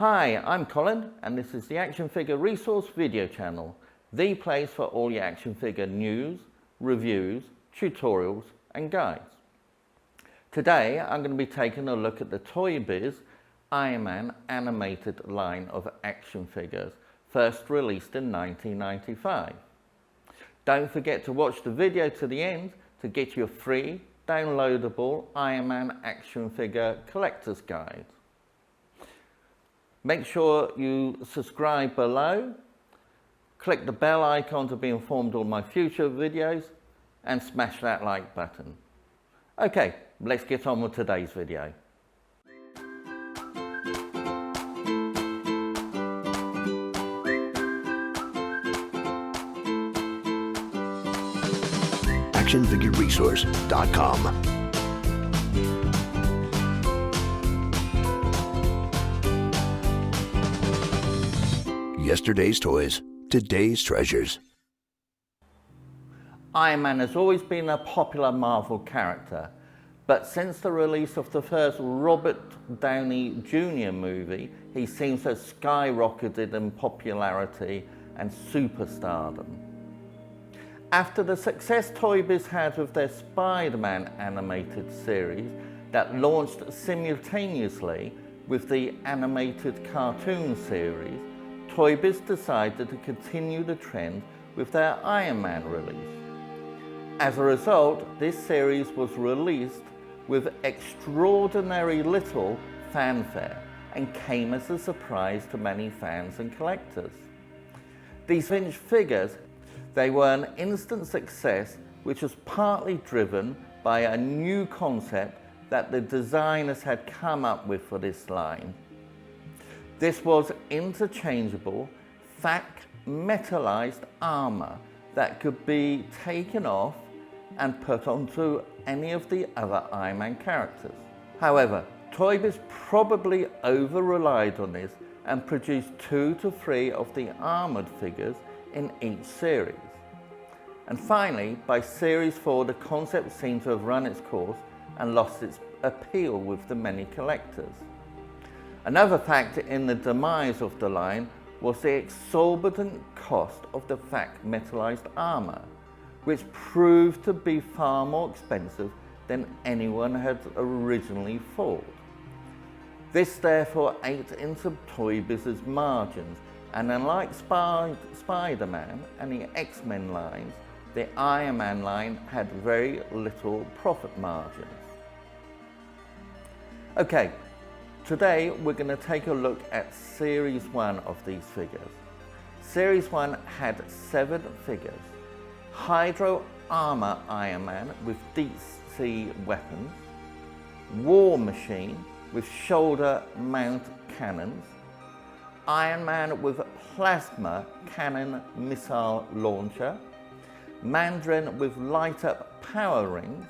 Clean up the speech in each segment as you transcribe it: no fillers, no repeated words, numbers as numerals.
Hi, I'm Colin and this is the Action Figure Resource video channel, the place for all your action figure news, reviews, tutorials and guides. Today I'm going to be taking a look at the Toy Biz Iron Man animated line of action figures, first released in 1995. Don't forget to watch the video to the end to get your free downloadable Iron Man action figure collector's guide. Make sure you subscribe below, click the bell icon to be informed of my future videos and smash that like button. Okay, let's get on with today's video. actionfigureresource.com. Yesterday's toys, today's treasures. Iron Man has always been a popular Marvel character, but since the release of the first Robert Downy Jr. movie, he seems to have skyrocketed in popularity and superstardom. After the success Toy Biz had with their Spider-Man animated series that launched simultaneously with the animated cartoon series, Toy Biz decided to continue the trend with their Iron Man release. As a result, this series was released with extraordinarily little fanfare and came as a surprise to many fans and collectors. These vintage figures, they were an instant success which was partly driven by a new concept that the designers had come up with for this line. This was interchangeable, fake metallized armor that could be taken off and put onto any of the other Iron Man characters. However, Toy Biz probably over-relied on this and produced 2 to 3 of the armored figures in each series. And finally, by series 4, the concept seemed to have run its course and lost its appeal with the many collectors. Another factor in the demise of the line was the exorbitant cost of the fake metallized armor, which proved to be far more expensive than anyone had originally thought. This therefore ate into Toy Biz's margins, and unlike Spider-Man and the X-Men lines, the Iron Man line had very little profit margins. Okay, today we're going to take a look at Series 1 of these figures. Series 1 had 7 figures. Hydro Armor Iron Man with deep sea weapons, War Machine with shoulder mount cannons, Iron Man with plasma cannon missile launcher, Mandarin with light up power rings,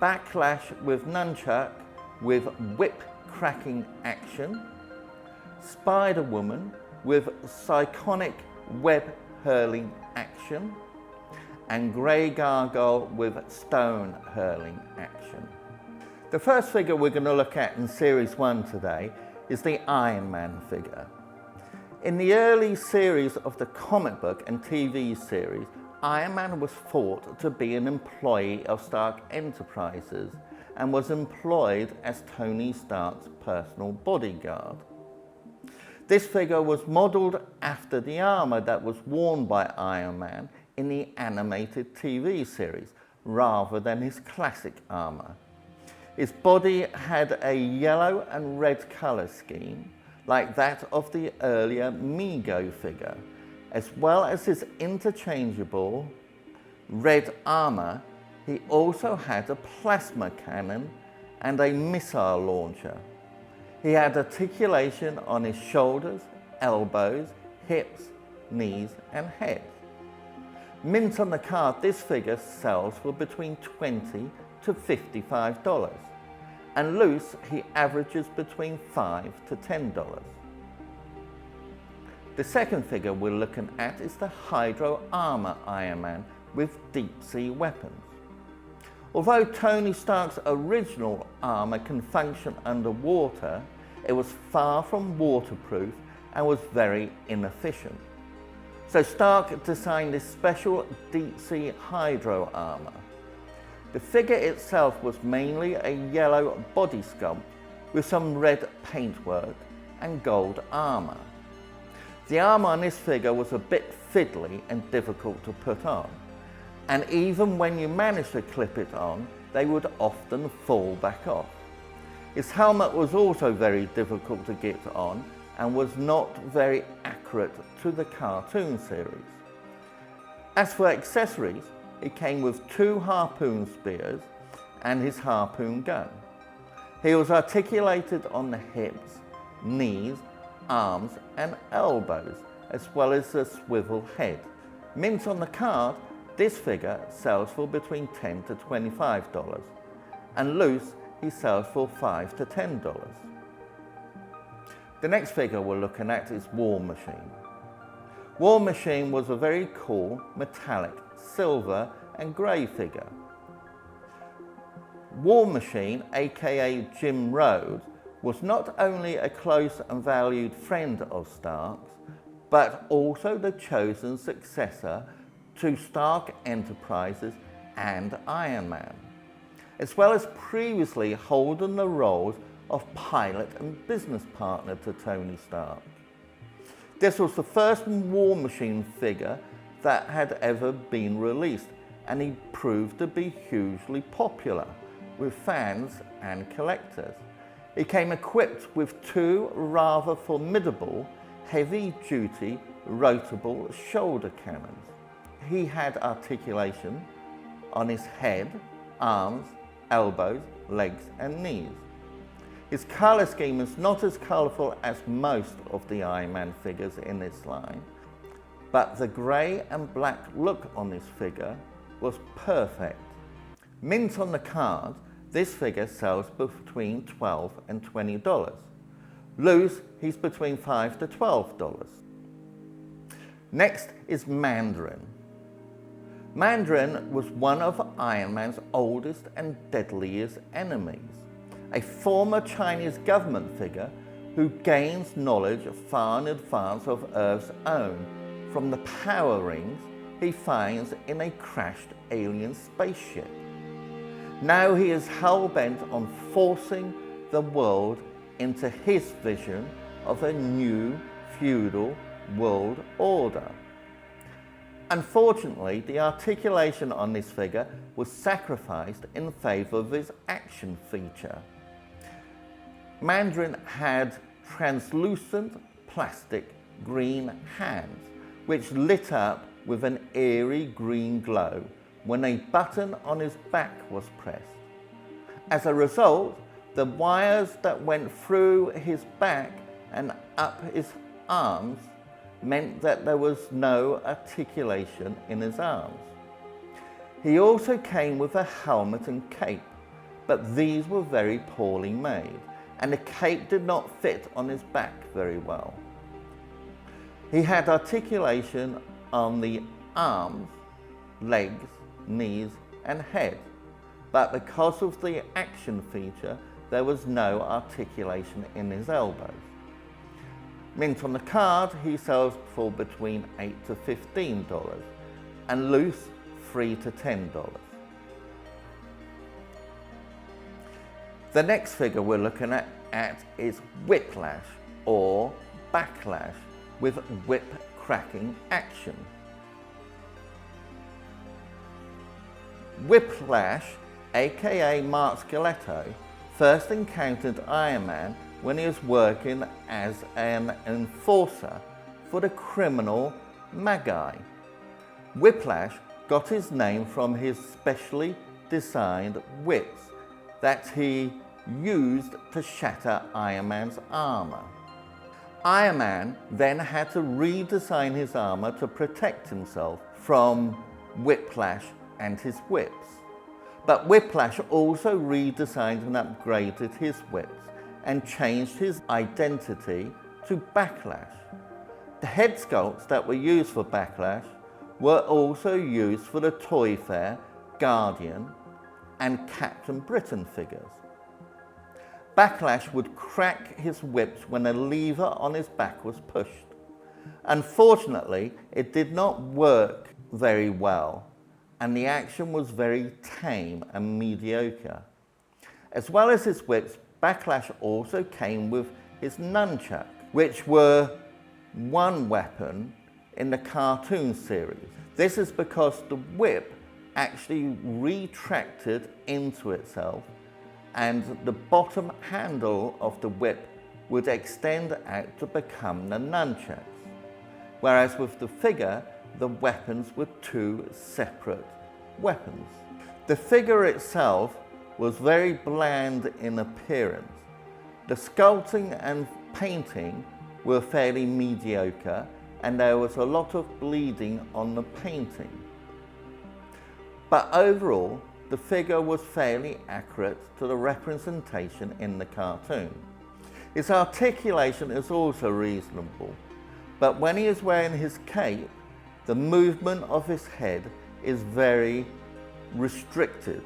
Backlash with Nanchak with whip cracking action, Spider-Woman with Psionic web hurling action, and Grey Gargoyle with stone hurling action. The first figure we're going to look at in Series 1 today is the Iron Man figure. In the early series of the comic book and TV series, Iron Man was thought to be an employee of Stark Enterprises and was employed as Tony Stark's personal bodyguard. This figure was modelled after the armour that was worn by Iron Man in the animated TV series, rather than his classic armour. His body had a yellow and red colour scheme, like that of the earlier Mego figure, as well as his interchangeable red armour. He also had a plasma cannon and a missile launcher. He had articulation on his shoulders, elbows, hips, knees and head. Mint on the card, this figure sells for between $20 to $55, and loose he averages between $5 to $10. The second figure we're looking at is the Hydro Armor Iron Man with deep sea weapons. Although Tony Stark's original armour can function underwater, it was far from waterproof and was very inefficient. So Stark designed this special deep sea hydro armour. The figure itself was mainly a yellow body sculpt with some red paintwork and gold armour. The armour on this figure was a bit fiddly and difficult to put on, and even when you managed to clip it on, they would often fall back off. His helmet was also very difficult to get on and was not very accurate to the cartoon series. As for accessories, it came with 2 harpoon spears and his harpoon gun. He was articulated on the hips, knees, arms and elbows, as well as a swivel head. Mint on the card, this figure sells for between $10 to $25, and loose he sells for $5 to $10. The next figure we're looking at is War Machine. War Machine was a very cool metallic silver and grey figure. War Machine, aka Jim Rhodes, was not only a close and valued friend of Stark's, but also the chosen successor to Stark Enterprises and Iron Man, as well as previously holding the roles of pilot and business partner to Tony Stark. This was the first War Machine figure that had ever been released, and he proved to be hugely popular with fans and collectors. He came equipped with 2 rather formidable heavy-duty rotable shoulder cannons. He had articulation on his head, arms, elbows, legs and knees. His colour scheme is not as colourful as most of the Iron Man figures in this line, but the grey and black look on this figure was perfect. Mint on the card, this figure sells between $12 and $20. Loose, he's between $5 to $12. Next is Mandarin. Mandarin was one of Iron Man's oldest and deadliest enemies, a former Chinese government figure who gains knowledge far in advance of Earth's own from the power rings he finds in a crashed alien spaceship. Now he is hell-bent on forcing the world into his vision of a new feudal world order. Unfortunately, the articulation on this figure was sacrificed in favour of his action feature. Mandarin had translucent plastic green hands, which lit up with an eerie green glow when a button on his back was pressed. As a result, the wires that went through his back and up his arms meant that there was no articulation in his arms. He also came with a helmet and cape, but these were very poorly made, and the cape did not fit on his back very well. He had articulation on the arms, legs, knees and head, but because of the action feature, there was no articulation in his elbows. Mint on the card, he sells for between $8 to $15, and loose, $3 to $10. The next figure we're looking at is Whiplash, or Backlash, with whip-cracking action. Whiplash, aka Mark Skeletto, first encountered Iron Man when he was working as an enforcer for the criminal Magi. Whiplash got his name from his specially designed whips that he used to shatter Iron Man's armour. Iron Man then had to redesign his armour to protect himself from Whiplash and his whips. But Whiplash also redesigned and upgraded his whips and changed his identity to Backlash. The head sculpts that were used for Backlash were also used for the Toy Fair, Guardian and Captain Britain figures. Backlash would crack his whips when a lever on his back was pushed. Unfortunately, it did not work very well, and the action was very tame and mediocre. As well as his whips, Backlash also came with his Nanchak, which were one weapon in the cartoon series. This is because the whip actually retracted into itself, and the bottom handle of the whip would extend out to become the nunchucks. Whereas with the figure, the weapons were two separate weapons. The figure itself was very bland in appearance. The sculpting and painting were fairly mediocre, and there was a lot of bleeding on the painting. But overall, the figure was fairly accurate to the representation in the cartoon. His articulation is also reasonable, but when he is wearing his cape, the movement of his head is very restricted.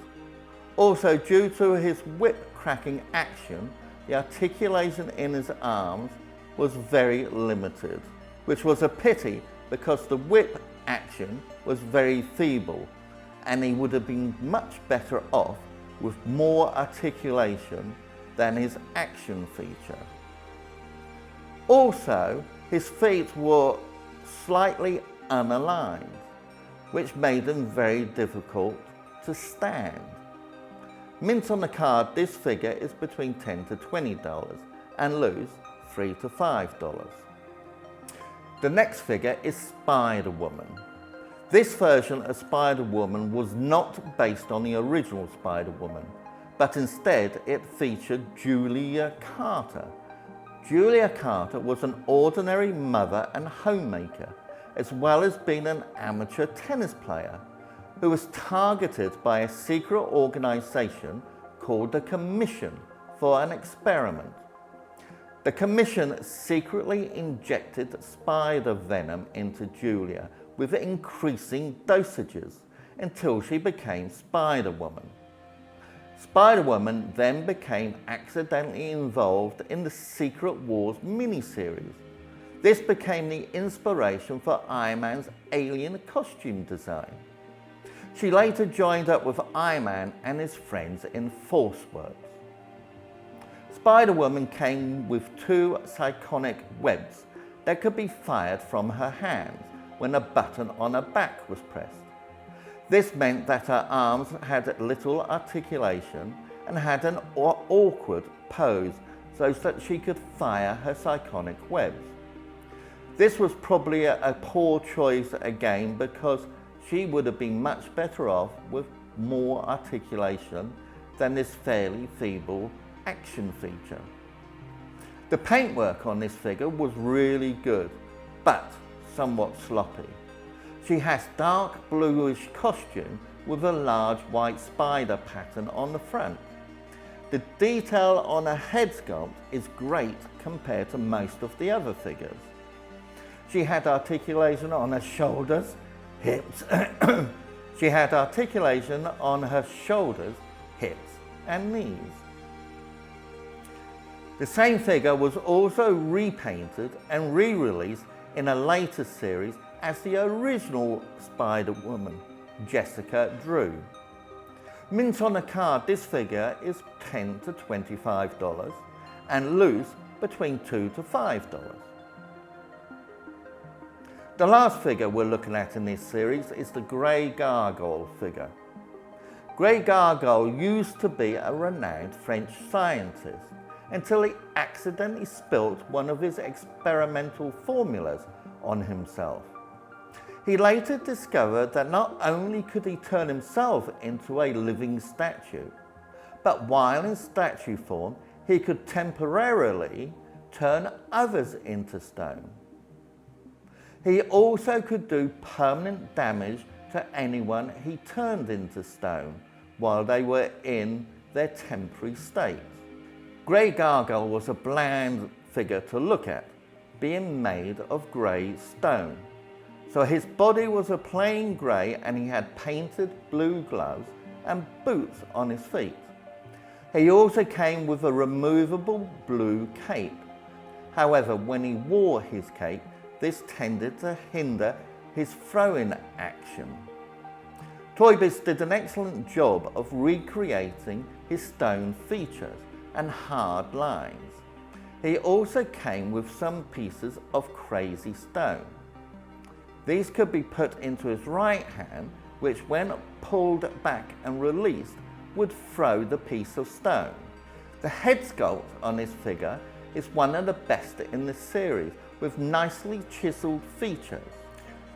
Also, due to his whip cracking action, the articulation in his arms was very limited, which was a pity because the whip action was very feeble, and he would have been much better off with more articulation than his action feature. Also, his feet were slightly unaligned, which made them very difficult to stand. Mint on the card, this figure is between $10 to $20 and loose $3 to $5. The next figure is Spider-Woman. This version of Spider-Woman was not based on the original Spider-Woman, but instead it featured Julia Carter. Julia Carter was an ordinary mother and homemaker, as well as being an amateur tennis player, who was targeted by a secret organization called the Commission for an experiment. The Commission secretly injected spider venom into Julia with increasing dosages until she became Spider-Woman. Spider-Woman then became accidentally involved in the Secret Wars miniseries. This became the inspiration for Iron Man's alien costume design. She later joined up with Iron Man and his friends in Force Works. Spider-Woman came with two psionic webs that could be fired from her hands when a button on her back was pressed. This meant that her arms had little articulation and had an awkward pose so that she could fire her psionic webs. This was probably a poor choice again, because she would have been much better off with more articulation than this fairly feeble action feature. The paintwork on this figure was really good, but somewhat sloppy. She has dark bluish costume with a large white spider pattern on the front. The detail on her head sculpt is great compared to most of the other figures. She had articulation on her shoulders, hips. She had articulation on her shoulders, hips, and knees. The same figure was also repainted and re-released in a later series as the original Spider-Woman, Jessica Drew. Mint on a card, this figure is $10 to $25 and loose between $2 to $5. The last figure we're looking at in this series is the Grey Gargoyle figure. Grey Gargoyle used to be a renowned French scientist until he accidentally spilt one of his experimental formulas on himself. He later discovered that not only could he turn himself into a living statue, but while in statue form, he could temporarily turn others into stone. He also could do permanent damage to anyone he turned into stone while they were in their temporary state. Grey Gargoyle was a bland figure to look at, being made of grey stone. So his body was a plain grey, and he had painted blue gloves and boots on his feet. He also came with a removable blue cape. However, when he wore his cape, this tended to hinder his throwing action. Toy Biz did an excellent job of recreating his stone features and hard lines. He also came with some pieces of crazy stone. These could be put into his right hand, which when pulled back and released would throw the piece of stone. The head sculpt on this figure is one of the best in this series, with nicely chiseled features.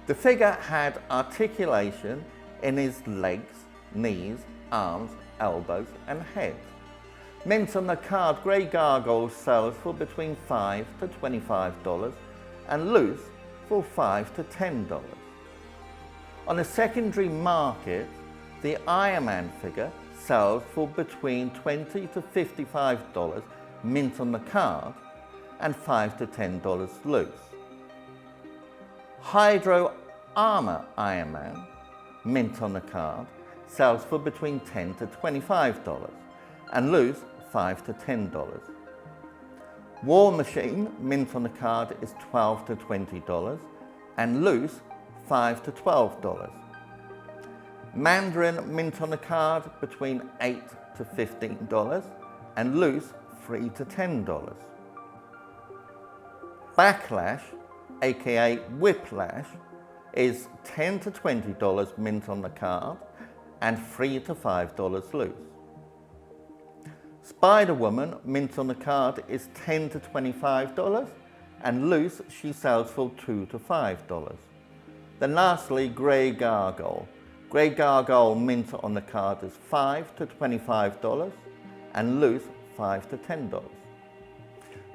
The figure had articulation in his legs, knees, arms, elbows and head. Mint on the card, Grey Gargoyle sells for between $5 to $25 and loose for $5 to $10. On the secondary market, the Iron Man figure sells for between $20 to $55 mint on the card and $5 to $10 loose. Hydro Armor Iron Man, mint on the card, sells for between $10 to $25 and loose $5 to $10. War Machine, mint on the card, is $12 to $20 and loose $5 to $12. Mandarin, mint on the card, between $8 to $15 and loose $3 to $10. Backlash, aka Whiplash, is $10 to $20 mint on the card and $3 to $5 loose. Spider-Woman, mint on the card, is $10 to $25 and loose she sells for $2 to $5. Then lastly, Grey Gargoyle. Grey Gargoyle mint on the card is $5 to $25 and loose $5 to $10.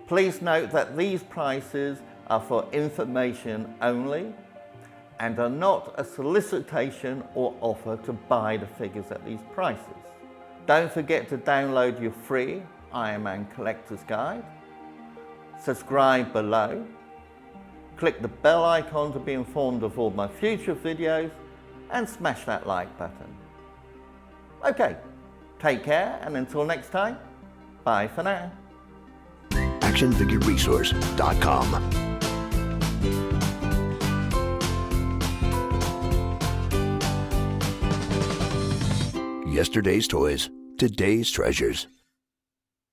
Please note that these prices are for information only and are not a solicitation or offer to buy the figures at these prices. Don't forget to download your free Iron Man Collector's Guide, subscribe below, click the bell icon to be informed of all my future videos, and smash that like button. Okay, take care, and until next time, bye for now. actionfigureresource.com. Yesterday's toys, today's treasures.